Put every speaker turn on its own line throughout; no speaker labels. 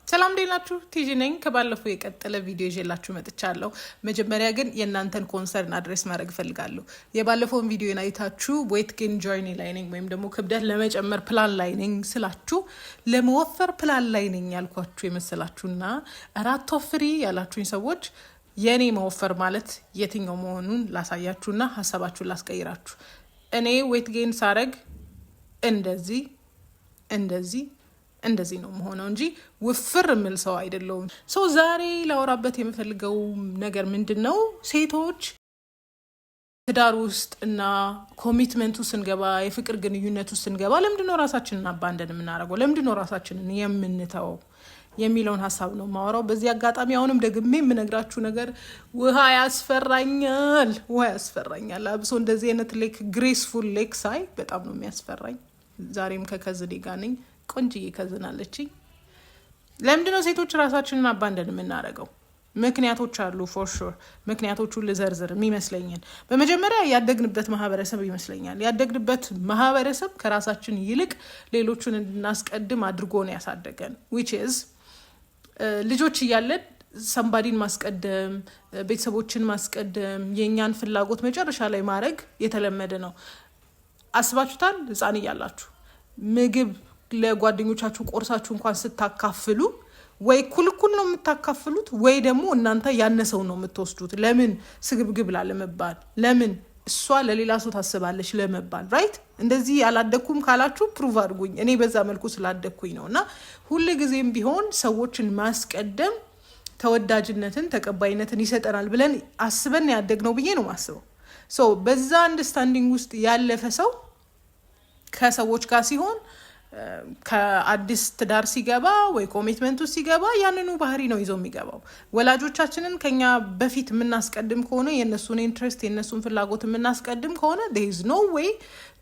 ሰላም ዴናችሁ ቲጂ ነኝ ከባለፈው የቀጠለ ቪዲዮ ይዤላችሁ መጥቻለሁ። መጀመሪያ ግን የእናንተን ኮንሰርን አድሬስ ማድረግ ፈልጋለሁ። የባለፈውን ቪዲዮ አይታችሁ ዌት ጌን ጆርኒ ላይ ነኝ ወይም ደግሞ ክብደት ለመጨመር ፕላን ላይ ነኝ ስላችሁ ለመወፈር ፕላን ላይ ነኝ ያልኳችሁ የመሰላችሁና አራት ወፍሪ ያላችሁኝ ሰዎች የኔ መወፈር ማለት የትኛው መሆኑን ላሳያችሁና ሐሳባችሁን ላስቀይራችሁ። እኔ ዌት ጌን ሳረግ እንደዚህ ነው መሆነው እንጂ ውፍር ምል ሰው አይደለሁም። ሰው ዛሬ ላወራበት የምፈልገው ነገር ምንድነው? ሴቶች ትዳር ውስጥ እና ኮሚትመንቱ ስንገባ የፍቅር ግንኙነቱ ስንገባ ለምንድነው ራሳችንን አባንደን የምናደርገው? ለምንድነው ራሳችንን የምንተው የሚለውን ሐሳብ ነው ማወራው። በዚህ አጋጣሚ አሁንም ደግሜ የምነግራችሁ ነገር ውሃ ያስፈራኛል። አብሶ እንደዚህ አይነት ሌክ ግሬስፉል ሌክ ሳይ በጣም ነው የሚያስፈራኝ። ዛሬም ከከዝኔ ጋር ነኝ። ቆንጅዬ ከዝናለችኝ። ለምንድነው ሴቶች ራሳችንን አባንደን የምናደርገው? ምክንያቶች አሉ ፎር ሹር። ምክንያቶቹን ልዘርዝር የሚመስለኝን በመጀመሪያ ያደግንበት ማህበረሰብ ይመስለኛል። ያደግንበት ማህበረሰብ ከራሳችን ይልቅ ሌሎቹን እንድናስቀድም አድርጎ ነው ያሳደገን። which is ልጆች እያለን ሰምባዲን ማስቀደም፣ ቤተሰቦችን ማስቀደም፣ የኛን ፍላጎት መጨረሻ ላይ ማድረግ የተለመደ ነው። አስባችሁታል? ህፃን እያላችሁ ምግብ ለጓደኞቻችሁ ቆርሳችሁ እንኳን ስታካፍሉ ወይ ኩልኩል ነው የምታካፍሉት ወይ ደግሞ እናንተ ያነሰው ነው የምትወስዱት። ለምን? ስግብግብ ላለመባል፣ ለምን እሷ ለሌላ ሰው ታስባለች ለመባል። ራይት? እንደዚህ ያላደኩም ካላችሁ ፕሩቭ አድርጉኝ። እኔ በዛ መልኩ ስላደኩኝ ነው። እና ሁል ጊዜም ቢሆን ሰዎችን ማስቀደም ተወዳጅነትን፣ ተቀባይነትን ይሰጠናል ብለን አስበን ያደግነው ብዬ ነው ማስበው። ሶ በዛ አንደርስታንዲንግ ውስጥ ያለፈ ሰው ከሰዎች ጋር ሲሆን ከአዲስ ትዳር ሲገባ ወይ ኮሚትመንቱ ሲገባ ያንኑ ባህሪ ነው ይዞ የሚገባው። ወላጆቻችንን ከኛ በፊት የምናስቀድም ከሆነ የእነሱን ኢንትረስት የእነሱን ፍላጎት የምናስቀድም ከሆነ there is no way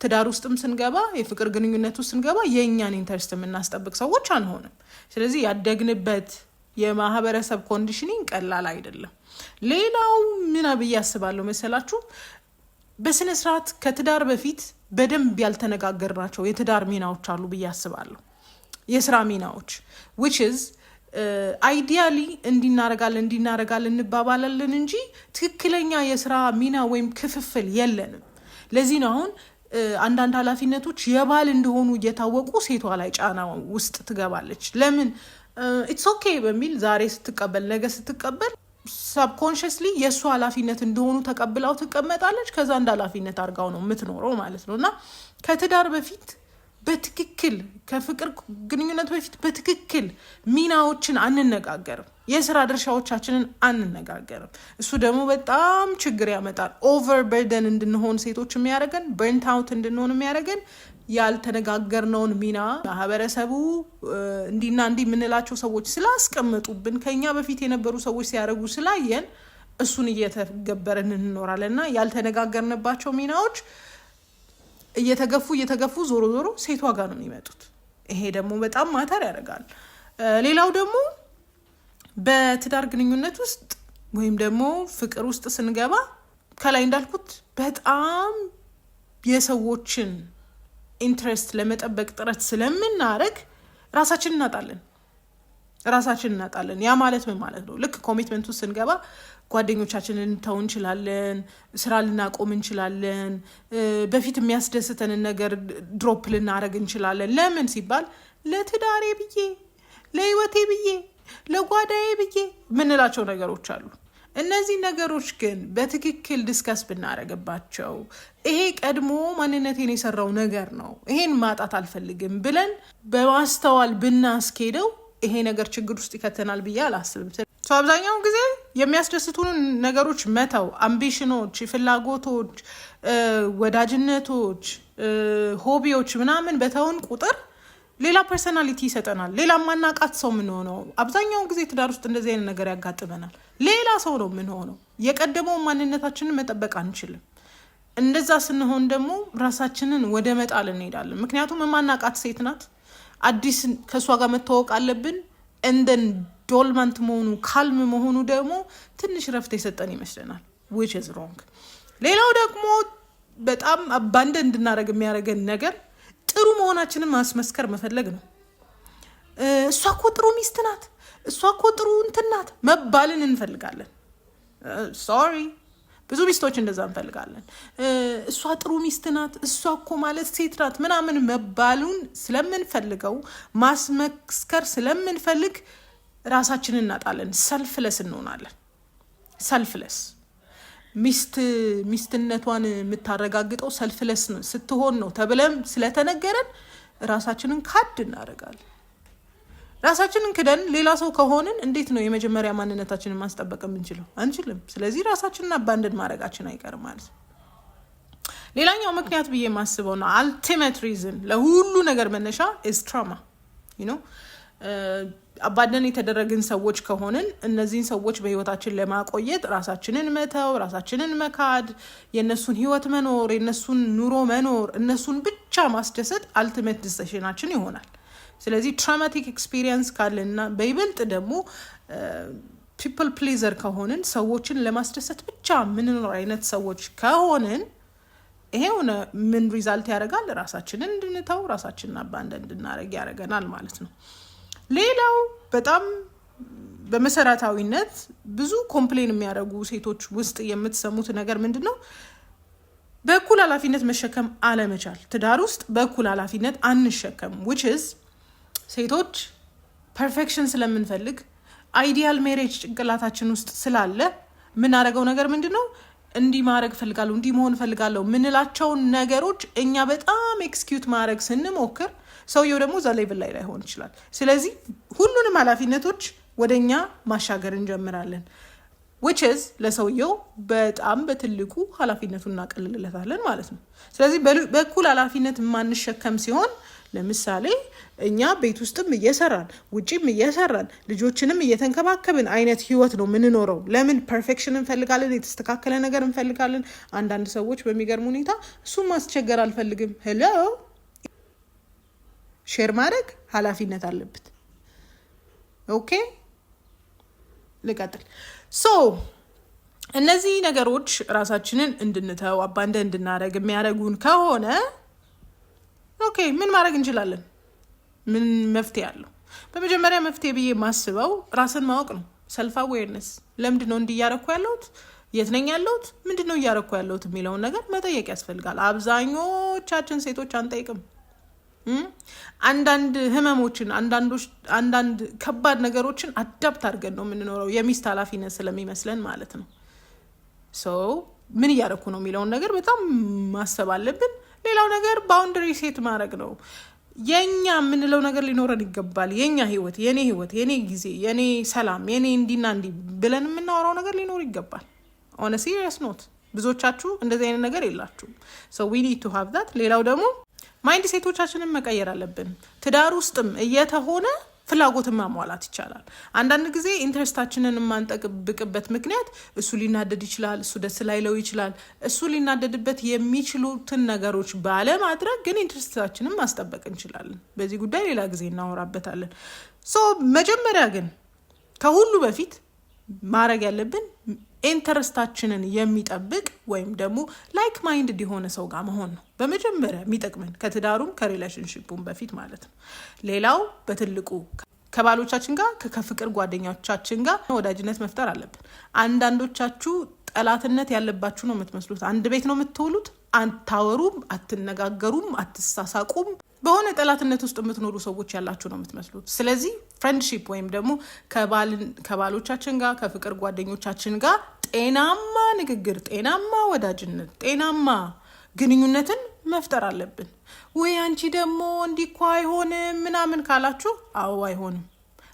ትዳር ውስጥም ስንገባ የፍቅር ግንኙነት ውስጥ ስንገባ የእኛን ኢንትረስት የምናስጠብቅ ሰዎች አንሆንም። ስለዚህ ያደግንበት የማህበረሰብ ኮንዲሽኒንግ ቀላል አይደለም። ሌላው ምን ብዬ አስባለሁ መሰላችሁ? በስነ ስርዓት ከትዳር በፊት በደንብ ያልተነጋገርናቸው የትዳር ሚናዎች አሉ ብዬ አስባለሁ። የስራ ሚናዎች which is ideally እንዲናረጋለን እንባባላለን እንጂ ትክክለኛ የስራ ሚና ወይም ክፍፍል የለንም። ለዚህ ነው አሁን አንዳንድ ኃላፊነቶች የባል እንደሆኑ እየታወቁ ሴቷ ላይ ጫና ውስጥ ትገባለች። ለምን? it's okay በሚል ዛሬ ስትቀበል ነገ ስትቀበል ሰብኮንሽስሊ የእሱ ኃላፊነት እንደሆኑ ተቀብላው ትቀመጣለች። ከዛ እንደ ኃላፊነት አድርጋው ነው የምትኖረው ማለት ነው። እና ከትዳር በፊት በትክክል ከፍቅር ግንኙነት በፊት በትክክል ሚናዎችን አንነጋገርም። የስራ ድርሻዎቻችንን አንነጋገርም። እሱ ደግሞ በጣም ችግር ያመጣል። ኦቨር በርደን እንድንሆን ሴቶች የሚያደርገን፣ በርንት አውት እንድንሆን የሚያደርገን ያልተነጋገርነውን ሚና ማህበረሰቡ እንዲና እንዲ የምንላቸው ሰዎች ስላስቀመጡብን ከኛ በፊት የነበሩ ሰዎች ሲያደርጉ ስላየን እሱን እየተገበረን እንኖራለን። እና ያልተነጋገርንባቸው ሚናዎች እየተገፉ ዞሮ ሴቷ ጋር ነው የሚመጡት። ይሄ ደግሞ በጣም ማተር ያደርጋል። ሌላው ደግሞ በትዳር ግንኙነት ውስጥ ወይም ደግሞ ፍቅር ውስጥ ስንገባ ከላይ እንዳልኩት በጣም የሰዎችን ኢንትረስት ለመጠበቅ ጥረት ስለምናረግ ራሳችንን እናጣለን። ያ ማለት ምን ማለት ነው? ልክ ኮሚትመንቱ ስንገባ ጓደኞቻችንን እንተው እንችላለን፣ ስራ ልናቆም እንችላለን፣ በፊት የሚያስደስተንን ነገር ድሮፕ ልናረግ እንችላለን። ለምን ሲባል ለትዳሬ ብዬ፣ ለህይወቴ ብዬ፣ ለጓዳዬ ብዬ ምንላቸው ነገሮች አሉ። እነዚህ ነገሮች ግን በትክክል ዲስከስ ብናረግባቸው ይሄ ቀድሞ ማንነቴን የሰራው ነገር ነው፣ ይሄን ማጣት አልፈልግም ብለን በማስተዋል ብናስኬደው ይሄ ነገር ችግር ውስጥ ይከተናል ብዬ አላስብም። አብዛኛውን ጊዜ የሚያስደስቱን ነገሮች መተው፣ አምቢሽኖች፣ ፍላጎቶች፣ ወዳጅነቶች፣ ሆቢዎች ምናምን በተውን ቁጥር ሌላ ፐርሰናሊቲ ይሰጠናል። ሌላ ማናቃት ሰው የምንሆነው። አብዛኛውን ጊዜ ትዳር ውስጥ እንደዚህ አይነት ነገር ያጋጥመናል። ሌላ ሰው ነው የምንሆነው። የቀደመውን ማንነታችንን መጠበቅ አንችልም። እንደዛ ስንሆን ደግሞ ራሳችንን ወደ መጣል እንሄዳለን። ምክንያቱም የማናቃት ሴት ናት። አዲስ ከእሷ ጋር መታወቅ አለብን። እንደን ዶልማንት መሆኑ ካልም መሆኑ ደግሞ ትንሽ ረፍት የሰጠን ይመስለናል which is wrong። ሌላው ደግሞ በጣም አባንደን እንድናረግ የሚያደርገን ነገር ጥሩ መሆናችንን ማስመስከር መፈለግ ነው። እሷ እኮ ጥሩ ሚስት ናት፣ እሷ እኮ ጥሩ እንትን ናት መባልን እንፈልጋለን። ሶሪ ብዙ ሚስቶች እንደዛ እንፈልጋለን። እሷ ጥሩ ሚስት ናት፣ እሷ እኮ ማለት ሴት ናት ምናምን መባሉን ስለምንፈልገው ማስመስከር ስለምንፈልግ ራሳችንን እናጣለን። ሰልፍለስ እንሆናለን። ሰልፍለስ ሚስትነቷን የምታረጋግጠው ሰልፍለስ ስትሆን ነው ተብለም ስለተነገረን ራሳችንን ካድ እናደርጋለን። ራሳችንን ክደን ሌላ ሰው ከሆንን እንዴት ነው የመጀመሪያ ማንነታችንን ማስጠበቅ የምንችለው? አንችልም። ስለዚህ ራሳችንን አባንድን ማድረጋችን አይቀርም ማለት ነው። ሌላኛው ምክንያት ብዬ የማስበው ነው አልቲሜት ሪዝን ለሁሉ ነገር መነሻ is trauma you know አባንድን የተደረግን ሰዎች ከሆንን እነዚህን ሰዎች በህይወታችን ለማቆየት ራሳችንን መተው፣ ራሳችንን መካድ፣ የነሱን ህይወት መኖር፣ የነሱን ኑሮ መኖር፣ እነሱን ብቻ ማስደሰት አልቲሜት ዲሲዥናችን ይሆናል። ስለዚህ ትራውማቲክ ኤክስፒሪየንስ ካለና በይበልጥ ደግሞ ፒፕል ፕሊዘር ከሆንን ሰዎችን ለማስደሰት ብቻ ምንኖር አይነት ሰዎች ከሆንን ይሄው ምን ሪዛልት ያደርጋል? ራሳችንን እንድንተው፣ ራሳችንን አባንድን እንድናደርግ ያደርገናል ማለት ነው። ሌላው በጣም በመሰረታዊነት ብዙ ኮምፕሌን የሚያደርጉ ሴቶች ውስጥ የምትሰሙት ነገር ምንድነው? በእኩል ኃላፊነት መሸከም አለመቻል። ትዳር ውስጥ በእኩል ኃላፊነት አንሸከም which is ሴቶች ፐርፌክሽን ስለምንፈልግ አይዲያል ሜሬጅ ጭንቅላታችን ውስጥ ስላለ የምናደርገው ነገር ምንድነው? እንዲህ ማድረግ ፈልጋለሁ፣ እንዲህ መሆን ፈልጋለሁ ምንላቸውን ነገሮች እኛ በጣም ኤክስኪዩት ማድረግ ስንሞክር ሰውየው ደግሞ እዛ ሌቭል ላይ ላይሆን ይችላል። ስለዚህ ሁሉንም ኃላፊነቶች ወደኛ ማሻገር እንጀምራለን which is ለሰውየው በጣም በትልቁ ኃላፊነቱን እናቀልልለታለን ማለት ነው። ስለዚህ በእኩል ኃላፊነት ማንሸከም ሲሆን ለምሳሌ እኛ ቤት ውስጥም እየሰራን ውጪም እየሰራን ልጆችንም እየተንከባከብን አይነት ህይወት ነው ምንኖረው። ለምን ፐርፌክሽን እንፈልጋለን፣ የተስተካከለ ነገር እንፈልጋለን። አንዳንድ ሰዎች በሚገርም ሁኔታ እሱም ማስቸገር አልፈልግም ሄሎ ሼር ማድረግ ኃላፊነት አለበት። ኦኬ ልቀጥል። እነዚህ ነገሮች ራሳችንን እንድንተው አባንደ እንድናደርግ የሚያደርጉን ከሆነ ኦኬ ምን ማድረግ እንችላለን? ምን መፍትሄ አለው? በመጀመሪያ መፍትሄ ብዬ ማስበው ራስን ማወቅ ነው። ሰልፍ አዌርነስ። ለምንድነው እንዲያረኩ ያለሁት? የት ነኝ ያለሁት? ምንድነው እያረኩ ያለሁት የሚለውን ነገር መጠየቅ ያስፈልጋል። አብዛኞቻችን ሴቶች አንጠይቅም። አንዳንድ ህመሞችን አንዳንድ ከባድ ነገሮችን አዳፕት አድርገን ነው የምንኖረው የሚስት ኃላፊነት ስለሚመስለን ማለት ነው። ምን እያደረኩ ነው የሚለውን ነገር በጣም ማሰብ አለብን። ሌላው ነገር ባውንደሪ ሴት ማድረግ ነው። የኛ የምንለው ነገር ሊኖረን ይገባል። የኛ ህይወት፣ የኔ ጊዜ፣ የኔ ሰላም፣ የኔ እንዲና እንዲ ብለን የምናወራው ነገር ሊኖር ይገባል። ኦን አ ሲሪየስ ኖት ብዙዎቻችሁ እንደዚህ አይነት ነገር የላችሁም። we need to have that። ሌላው ደግሞ ማይንድ ሴቶቻችንን መቀየር አለብን። ትዳር ውስጥም እየተሆነ ፍላጎትን ማሟላት ይቻላል። አንዳንድ ጊዜ ኢንትረስታችንን የማንጠብቅበት ምክንያት እሱ ሊናደድ ይችላል፣ እሱ ደስ ላይለው ይችላል። እሱ ሊናደድበት የሚችሉትን ነገሮች ባለማድረግ ግን ኢንትረስታችንን ማስጠበቅ እንችላለን። በዚህ ጉዳይ ሌላ ጊዜ እናወራበታለን። መጀመሪያ ግን ከሁሉ በፊት ማድረግ ያለብን ኢንተረስታችንን የሚጠብቅ ወይም ደግሞ ላይክ ማይንድ የሆነ ሰው ጋር መሆን ነው በመጀመሪያ የሚጠቅመን ከትዳሩም ከሪሌሽንሺፑም በፊት ማለት ነው። ሌላው በትልቁ ከባሎቻችን ጋር ከፍቅር ጓደኞቻችን ጋር ወዳጅነት መፍጠር አለብን። አንዳንዶቻችሁ ጠላትነት ያለባችሁ ነው የምትመስሉት። አንድ ቤት ነው የምትውሉት፣ አታወሩም፣ አትነጋገሩም፣ አትሳሳቁም። በሆነ ጠላትነት ውስጥ የምትኖሩ ሰዎች ያላችሁ ነው የምትመስሉት። ስለዚህ ፍሬንድሺፕ ወይም ደግሞ ከባሎቻችን ጋር ከፍቅር ጓደኞቻችን ጋር ጤናማ ንግግር፣ ጤናማ ወዳጅነት፣ ጤናማ ግንኙነትን መፍጠር አለብን። ወይ አንቺ ደግሞ እንዲኳ አይሆንም ምናምን ካላችሁ አዎ አይሆንም።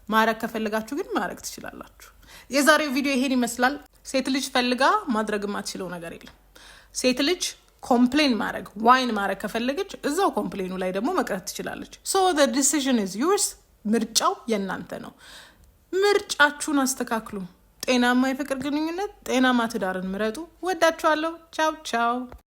ማድረግ ከፈለጋችሁ ግን ማድረግ ትችላላችሁ። የዛሬው ቪዲዮ ይሄን ይመስላል። ሴት ልጅ ፈልጋ ማድረግ የማትችለው ነገር የለም። ሴት ልጅ ኮምፕሌን ማድረግ ዋይን ማድረግ ከፈለገች እዛው ኮምፕሌኑ ላይ ደግሞ መቅረት ትችላለች። the decision is yours። ምርጫው የእናንተ ነው። ምርጫችሁን አስተካክሉ። ጤናማ የፍቅር ግንኙነት፣ ጤናማ ትዳርን ምረጡ። ወዳችኋለሁ። ቻው ቻው።